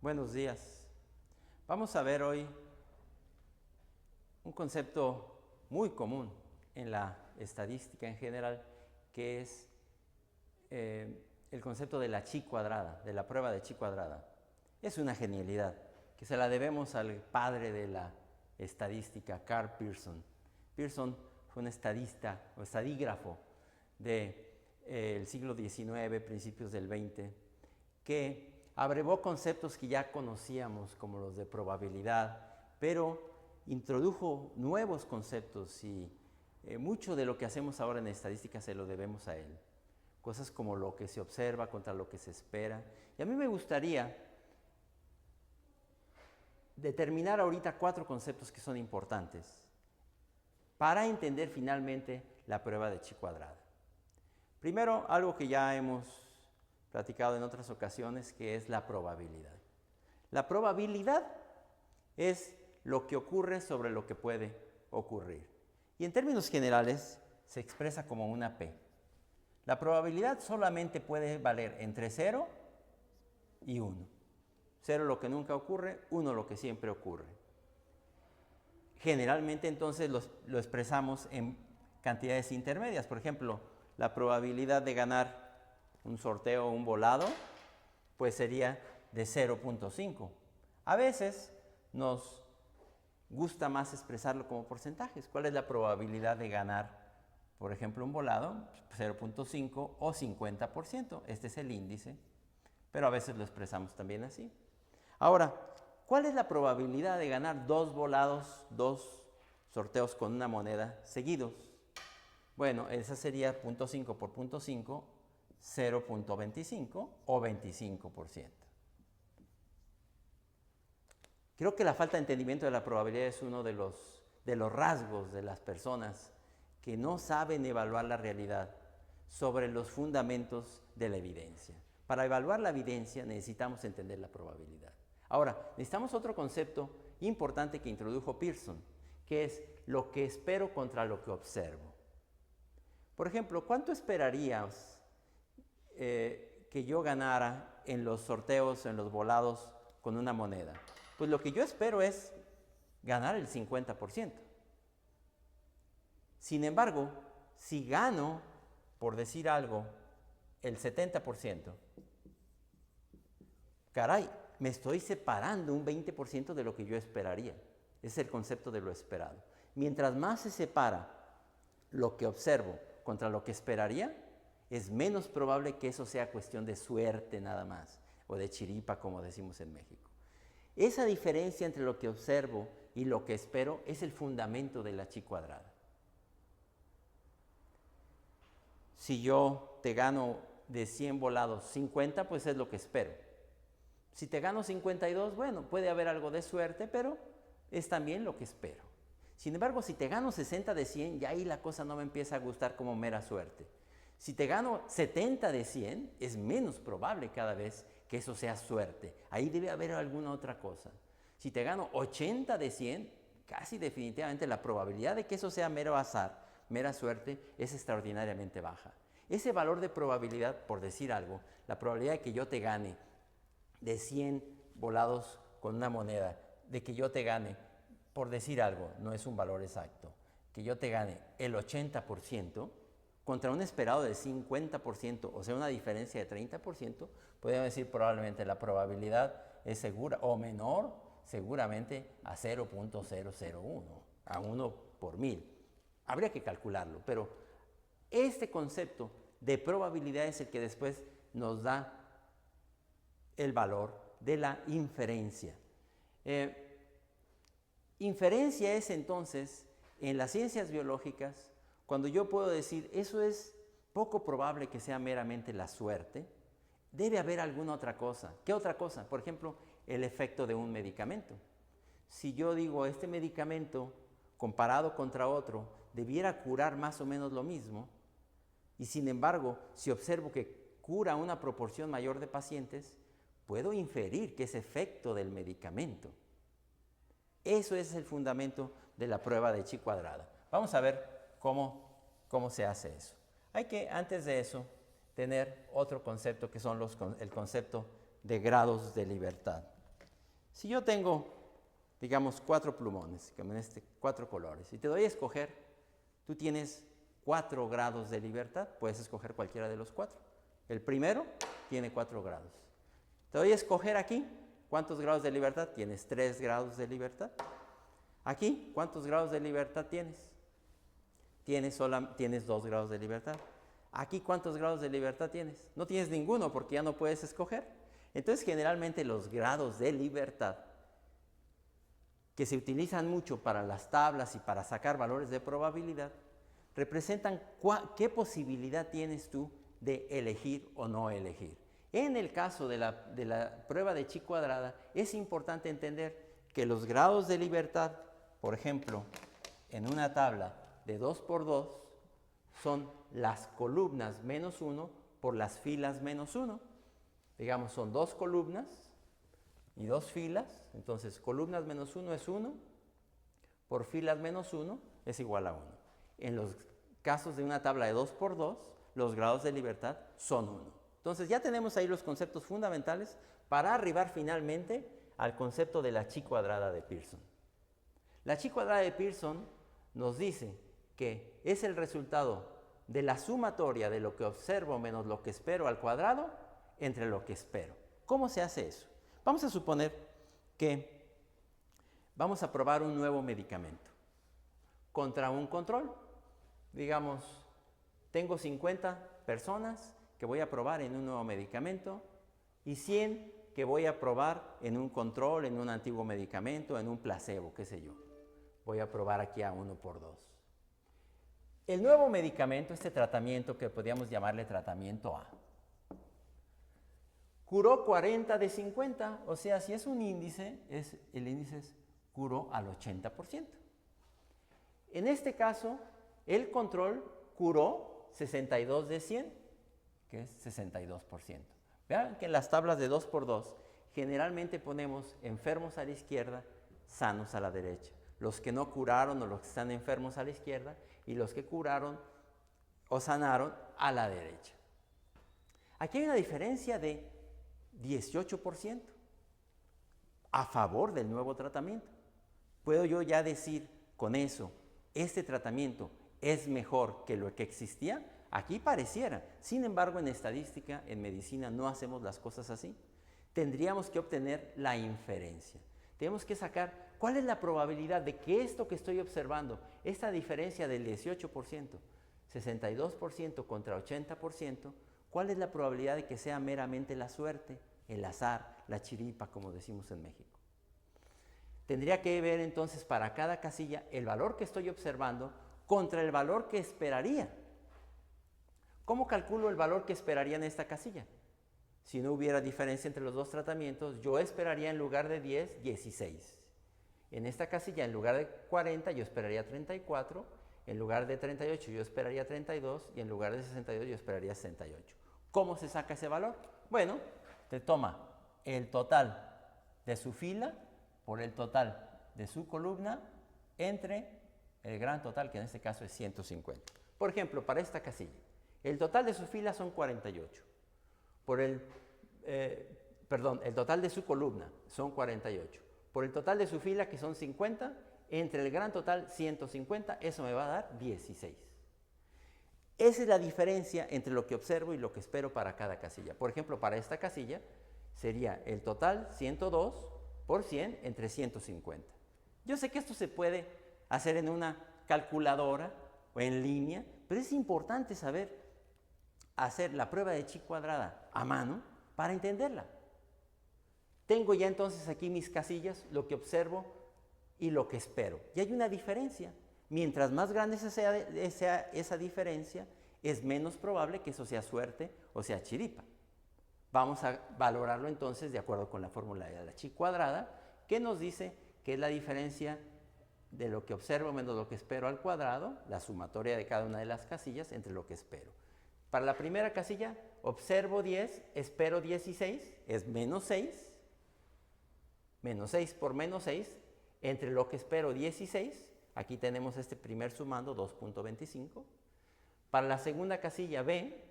Buenos días. Vamos a ver hoy un concepto muy común en la estadística en general, que es el concepto de la chi cuadrada, de la prueba de chi cuadrada. Es una genialidad que se la debemos al padre de la estadística, Karl Pearson. Pearson fue un estadista o estadígrafo del siglo XIX, principios del XX, que abrevó conceptos que ya conocíamos como los de probabilidad, pero introdujo nuevos conceptos y mucho de lo que hacemos ahora en estadística se lo debemos a él. Cosas como lo que se observa contra lo que se espera. Y a mí me gustaría determinar ahorita 4 conceptos que son importantes para entender finalmente la prueba de chi cuadrada. Primero, algo que ya hemos platicado en otras ocasiones, que es la probabilidad. La probabilidad es lo que ocurre sobre lo que puede ocurrir. Y en términos generales se expresa como una P. La probabilidad solamente puede valer entre 0 y 1. 0 lo que nunca ocurre, 1 lo que siempre ocurre. Generalmente entonces lo expresamos en cantidades intermedias. Por ejemplo, la probabilidad de ganar un sorteo o un volado, pues sería de 0.5. A veces nos gusta más expresarlo como porcentajes. ¿Cuál es la probabilidad de ganar, por ejemplo, un volado? 0.5 o 50%. Este es el índice, pero a veces lo expresamos también así. Ahora, ¿cuál es la probabilidad de ganar 2 volados, 2 sorteos con una moneda seguidos? Bueno, esa sería 0.5 por 0.5, 0.25 o 25%. Creo que la falta de entendimiento de la probabilidad es uno de los rasgos de las personas que no saben evaluar la realidad sobre los fundamentos de la evidencia. Para evaluar la evidencia necesitamos entender la probabilidad. Ahora, necesitamos otro concepto importante que introdujo Pearson, que es lo que espero contra lo que observo. Por ejemplo, ¿cuánto esperarías que yo ganara en los sorteos, en los volados con una moneda? Pues lo que yo espero es ganar el 50%. Sin embargo, si gano, por decir algo, el 70%, caray, me estoy separando un 20% de lo que yo esperaría. Es el concepto de lo esperado. Mientras más se separa lo que observo contra lo que esperaría, es menos probable que eso sea cuestión de suerte nada más, o de chiripa, como decimos en México. Esa diferencia entre lo que observo y lo que espero es el fundamento de la chi cuadrada. Si yo te gano de 100 volados 50, pues es lo que espero. Si te gano 52, bueno, puede haber algo de suerte, pero es también lo que espero. Sin embargo, si te gano 60 de 100, ya ahí la cosa no me empieza a gustar como mera suerte. Si te gano 70 de 100, es menos probable cada vez que eso sea suerte. Ahí debe haber alguna otra cosa. Si te gano 80 de 100, casi definitivamente la probabilidad de que eso sea mero azar, mera suerte, es extraordinariamente baja. Ese valor de probabilidad, por decir algo, la probabilidad de que yo te gane de 100 volados con una moneda, de que yo te gane, por decir algo, no es un valor exacto, que yo te gane el 80%, contra un esperado de 50%, o sea, una diferencia de 30%, podríamos decir probablemente la probabilidad es segura o menor, seguramente a 0.001, a 1 por 1000. Habría que calcularlo, pero este concepto de probabilidad es el que después nos da el valor de la inferencia. Inferencia es entonces, en las ciencias biológicas, cuando yo puedo decir, eso es poco probable que sea meramente la suerte, debe haber alguna otra cosa. ¿Qué otra cosa? Por ejemplo, el efecto de un medicamento. Si yo digo, este medicamento, comparado contra otro, debiera curar más o menos lo mismo, y sin embargo, si observo que cura una proporción mayor de pacientes, puedo inferir que es efecto del medicamento. Eso es el fundamento de la prueba de chi cuadrada. Vamos a ver cómo se hace eso. Hay que, antes de eso, tener otro concepto que son el concepto de grados de libertad. Si yo tengo, digamos, 4 plumones, como en 4 colores, y te doy a escoger, tú tienes 4 grados de libertad, puedes escoger cualquiera de los 4. El primero tiene 4 grados. Te doy a escoger aquí, ¿cuántos grados de libertad? Tienes 3 grados de libertad. Aquí, ¿cuántos grados de libertad tienes? Tienes 2 grados de libertad. Aquí, ¿cuántos grados de libertad tienes? No tienes ninguno porque ya no puedes escoger. Entonces, generalmente los grados de libertad que se utilizan mucho para las tablas y para sacar valores de probabilidad, representan qué posibilidad tienes tú de elegir o no elegir. En el caso de la prueba de chi cuadrada, es importante entender que los grados de libertad, por ejemplo, en una tabla de 2 por 2, son las columnas menos 1 por las filas menos 1. Digamos, son 2 columnas y 2 filas, entonces columnas menos 1 es 1, por filas menos 1 es igual a 1. En los casos de una tabla de 2 por 2, los grados de libertad son 1. Entonces ya tenemos ahí los conceptos fundamentales para arribar finalmente al concepto de la chi cuadrada de Pearson. La chi cuadrada de Pearson nos dice que es el resultado de la sumatoria de lo que observo menos lo que espero al cuadrado entre lo que espero. ¿Cómo se hace eso? Vamos a suponer que vamos a probar un nuevo medicamento contra un control. Digamos, tengo 50 personas que voy a probar en un nuevo medicamento y 100 que voy a probar en un control, en un antiguo medicamento, en un placebo, qué sé yo. Voy a probar aquí a 1 por 2. El nuevo medicamento, este tratamiento que podríamos llamarle tratamiento A, curó 40 de 50, o sea, si es un índice, el índice curó al 80%. En este caso, el control curó 62 de 100, que es 62%. Vean que en las tablas de 2 por 2 generalmente ponemos enfermos a la izquierda, sanos a la derecha. Los que no curaron o los que están enfermos a la izquierda y los que curaron o sanaron a la derecha. Aquí hay una diferencia de 18% a favor del nuevo tratamiento. ¿Puedo yo ya decir con eso, este tratamiento es mejor que lo que existía? Aquí pareciera. Sin embargo, en estadística, en medicina, no hacemos las cosas así. Tendríamos que obtener la inferencia. Tenemos que sacar cuál es la probabilidad de que esto que estoy observando, esta diferencia del 18%, 62% contra 80%, ¿cuál es la probabilidad de que sea meramente la suerte, el azar, la chiripa, como decimos en México? Tendría que ver entonces para cada casilla el valor que estoy observando contra el valor que esperaría. ¿Cómo calculo el valor que esperaría en esta casilla? Si no hubiera diferencia entre los dos tratamientos, yo esperaría en lugar de 10, 16. En esta casilla, en lugar de 40, yo esperaría 34. En lugar de 38, yo esperaría 32. Y en lugar de 62, yo esperaría 68. ¿Cómo se saca ese valor? Bueno, te toma el total de su fila por el total de su columna entre el gran total, que en este caso es 150. Por ejemplo, para esta casilla, el total de su fila son 48. El total de su columna son 48. Por el total de su fila, que son 50, entre el gran total 150, eso me va a dar 16. Esa es la diferencia entre lo que observo y lo que espero para cada casilla. Por ejemplo, para esta casilla sería el total 102 por 100 entre 150. Yo sé que esto se puede hacer en una calculadora o en línea, pero es importante saber hacer la prueba de chi cuadrada a mano para entenderla. Tengo ya entonces aquí mis casillas, lo que observo y lo que espero. Y hay una diferencia. Mientras más grande sea esa diferencia, es menos probable que eso sea suerte o sea chiripa. Vamos a valorarlo entonces de acuerdo con la fórmula de la chi cuadrada, que nos dice que es la diferencia de lo que observo menos lo que espero al cuadrado, la sumatoria de cada una de las casillas entre lo que espero. Para la primera casilla, observo 10, espero 16, es menos 6. Menos 6 por menos 6, entre lo que espero 16, aquí tenemos este primer sumando, 2.25. Para la segunda casilla B,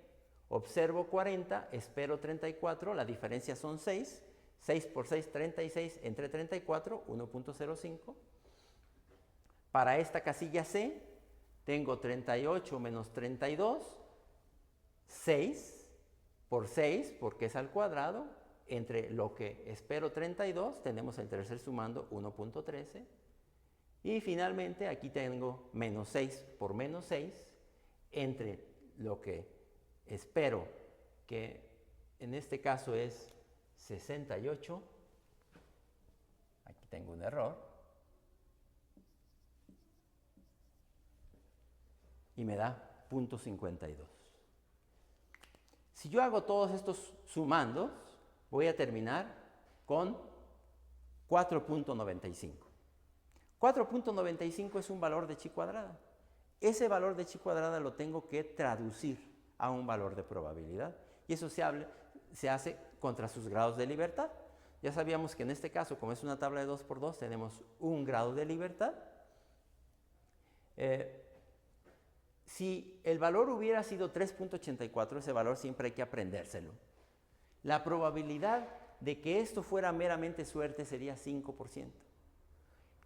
observo 40, espero 34, la diferencia son 6. 6 por 6, 36, entre 34, 1.05. Para esta casilla C, tengo 38 menos 32, 6 por 6, porque es al cuadrado, entre lo que espero 32, tenemos el tercer sumando 1.13. Y finalmente aquí tengo menos 6 por menos 6, entre lo que espero, que en este caso es 68, aquí tengo un error, y me da 0.52. Si yo hago todos estos sumandos, voy a terminar con 4.95. 4.95 es un valor de chi cuadrada. Ese valor de chi cuadrada lo tengo que traducir a un valor de probabilidad. Y eso se hace contra sus grados de libertad. Ya sabíamos que en este caso, como es una tabla de 2×2, tenemos un grado de libertad. Si el valor hubiera sido 3.84, ese valor siempre hay que aprendérselo. La probabilidad de que esto fuera meramente suerte sería 5%.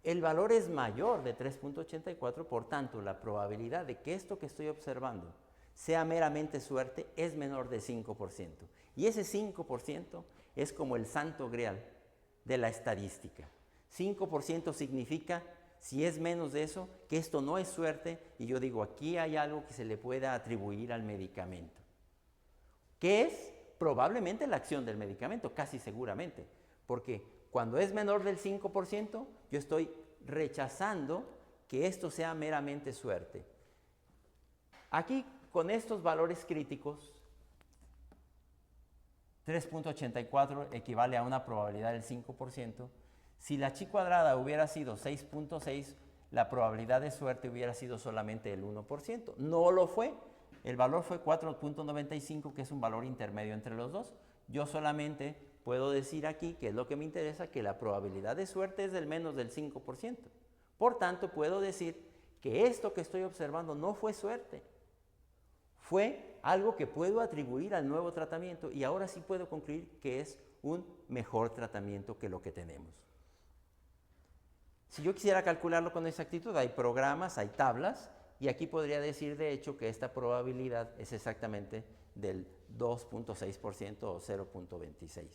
El valor es mayor de 3.84, por tanto, la probabilidad de que esto que estoy observando sea meramente suerte es menor de 5%. Y ese 5% es como el santo grial de la estadística. 5% significa, si es menos de eso, que esto no es suerte, y yo digo, aquí hay algo que se le pueda atribuir al medicamento. ¿Qué es? Probablemente la acción del medicamento, casi seguramente, porque cuando es menor del 5%, yo estoy rechazando que esto sea meramente suerte. Aquí, con estos valores críticos, 3.84 equivale a una probabilidad del 5%. Si la chi cuadrada hubiera sido 6.6, la probabilidad de suerte hubiera sido solamente el 1%. No lo fue. El valor fue 4.95, que es un valor intermedio entre los dos. Yo solamente puedo decir aquí, que es lo que me interesa, que la probabilidad de suerte es del menos del 5%. Por tanto, puedo decir que esto que estoy observando no fue suerte. Fue algo que puedo atribuir al nuevo tratamiento, y ahora sí puedo concluir que es un mejor tratamiento que lo que tenemos. Si yo quisiera calcularlo con exactitud, hay programas, hay tablas, y aquí podría decir de hecho que esta probabilidad es exactamente del 2.6% o 0.26.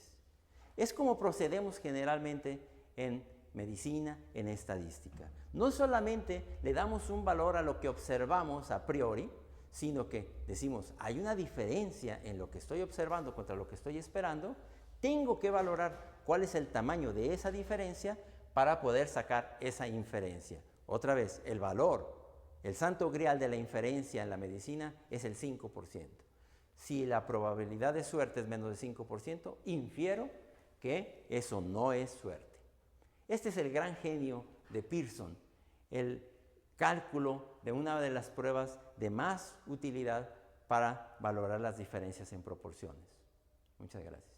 Es como procedemos generalmente en medicina, en estadística. No solamente le damos un valor a lo que observamos a priori, sino que decimos, hay una diferencia en lo que estoy observando contra lo que estoy esperando, tengo que valorar cuál es el tamaño de esa diferencia para poder sacar esa inferencia. Otra vez, el valor, el santo grial de la inferencia en la medicina es el 5%. Si la probabilidad de suerte es menos de 5%, infiero que eso no es suerte. Este es el gran genio de Pearson, el cálculo de una de las pruebas de más utilidad para valorar las diferencias en proporciones. Muchas gracias.